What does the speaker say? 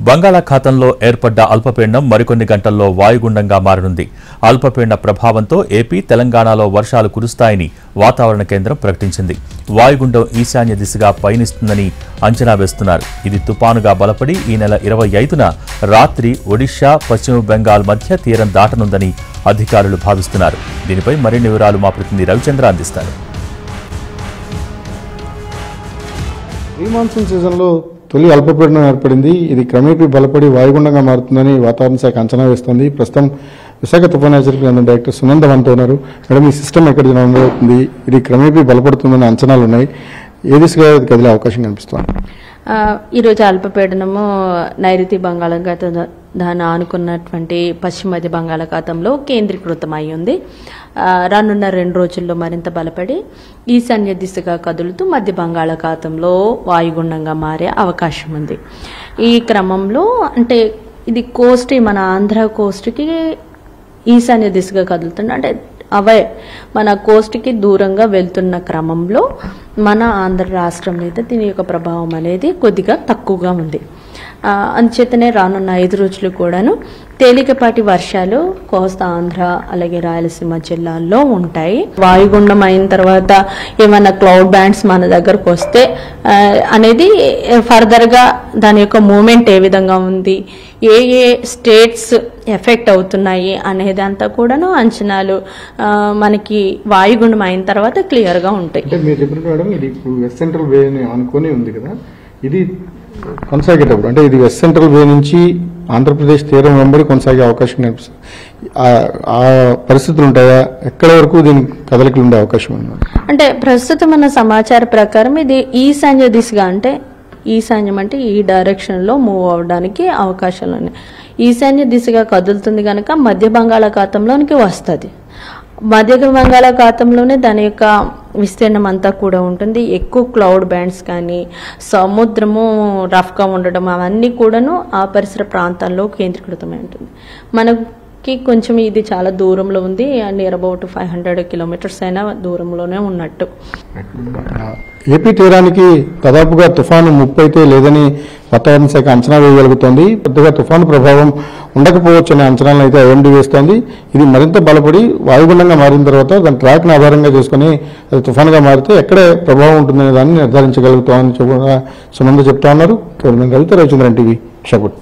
బంగాళాఖాతంలో ఏర్పడ్డ అల్పపీడనం మరికొన్ని గంటల్లో వాయుగుండంగా మారనుంది. అల్పపీడన ప్రభావంతో ఏపీ, తెలంగాణలో వర్షాలు కురుస్తాయని వాతావరణ కేంద్రం ప్రకటించింది. వాయుగుండం ఈశాన్య దిశగా పయనిస్తుందని అంచనా వేస్తున్నారు. ఇది తుపానుగా బలపడి ఈ నెల 25న రాత్రి ఒడిషా, పశ్చిమ బెంగాల్ మధ్య తీరం దాటనుందని అధికారులు భావిస్తున్నారు. దీనిపై మరిన్ని వివరాలు మా ప్రతినిధి రవిచంద్ర అందిస్తారు. ప్రీ మాన్సూన్ సీజన్లో తొలి అల్పపీడనం ఏర్పడింది. ఇది క్రమేపీ బలపడి వాయుగుండంగా మారుతుందని వాతావరణ శాఖ అంచనా వేస్తోంది. ప్రస్తుతం విశాఖ తుఫాను హెచ్చరిక కేంద్రం డైరెక్టర్ సునంద మనతో ఉన్నారు. మేడం, ఈ సిస్టమ్ ఎక్కడ జనమవుతుంది? ఇది క్రమేపీ బలపడుతుందని అంచనాలు ఉన్నాయి. ఏ దిశగా కదిలే అవకాశం కనిపిస్తోంది? ఈరోజు అల్పపీడనము నైరుతి బంగాళాఖాతాన్ని ఆనుకున్నటువంటి పశ్చిమ మధ్య బంగాళాఖాతంలో కేంద్రీకృతమై ఉంది. రానున్న 2 రోజుల్లో మరింత బలపడి ఈశాన్య దిశగా కదులుతూ మధ్య బంగాళాఖాతంలో వాయుగుండంగా మారే అవకాశం ఉంది. ఈ క్రమంలో అంటే ఇది కోస్ట్, మన ఆంధ్ర కోస్ట్కి ఈశాన్య దిశగా కదులుతుంది. అంటే అవే మన కోస్ట్కి దూరంగా వెళ్తున్న క్రమంలో మన ఆంధ్ర రాష్ట్రం మీద దీని యొక్క ప్రభావం అనేది కొద్దిగా తక్కువగా ఉంది. అంచేతనే రానున్న 5 రోజులు కూడాను తేలికపాటి వర్షాలు కోస్తా ఆంధ్ర అలాగే రాయలసీమ జిల్లాల్లో ఉంటాయి. వాయుగుండం అయిన తర్వాత ఏమైనా క్లౌడ్ బ్యాండ్స్ మన దగ్గరకు వస్తే అనేది ఫర్దర్గా దాని యొక్క మూమెంట్ ఏ విధంగా ఉంది, ఏ స్టేట్స్ ఎఫెక్ట్ అవుతున్నాయి అనేది అంతా కూడాను అంచనాలు మనకి వాయుగుండం అయిన తర్వాత క్లియర్గా ఉంటాయి. అంటే మీరు చెప్పినట్టు మేడం, ఇది ఇప్పుడు వెస్ట్ సెంట్రల్ వే అనుకుని ఉంది కదా, ఇది కొనసాగేటప్పుడు అంటే ఇది వెస్ట్ సెంట్రల్ వే నుంచి ఆంధ్రప్రదేశ్ తీరం వెంబడి కొనసాగే అవకాశం కనిపిస్తుంది. ఆ పరిస్థితులు ఉంటాయా? ఎక్కడి వరకు దీని కదలికలు ఉండే అవకాశం ఉంది? అంటే ప్రస్తుతం ఉన్న సమాచార ప్రకారం ఇది ఈశాన్య దిశగా, అంటే ఈశాన్యం అంటే ఈ డైరెక్షన్లో మూవ్ అవడానికి అవకాశాలు ఉన్నాయి. ఈశాన్య దిశగా కదులుతుంది కనుక మధ్య బంగాళాఖాతంలోనికి వస్తుంది. మధ్య బంగాళాఖాతంలోనే దాని యొక్క విస్తీర్ణం అంతా కూడా ఉంటుంది. ఎక్కువ క్లౌడ్ బ్యాండ్స్ కానీ సముద్రము రఫ్గా ఉండడం అవన్నీ కూడాను ఆ పరిసర ప్రాంతాల్లో కేంద్రీకృతమై ఉంటుంది. మనకి కొంచెం ఇది చాలా దూరంలో ఉంది. నియర్ అబౌట్ 500 కిలోమీటర్స్ అయినా దూరంలోనే ఉన్నట్టు. ఏపీ తీరానికి దాదాపుగా తుఫాను ముప్పు అయితే లేదని వాతావరణ శాఖ అంచనా వేయగలుగుతోంది. పెద్దగా తుఫాను ప్రభావం ఉండకపోవచ్చు అనే అంచనాలను అయితే ఐఎండీ వేస్తోంది. ఇది మరింత బలపడి వాయుగుండంగా మారిన తర్వాత దాని ట్రాక్ను ఆధారంగా చేసుకుని అది తుఫానుగా మారితే ఎక్కడే ప్రభావం ఉంటుందనే దాన్ని నిర్ధారించగలుగుతామని సునంద చెప్తా ఉన్నారు. రవిచంద్రన్ టీవీ, షాపూర్.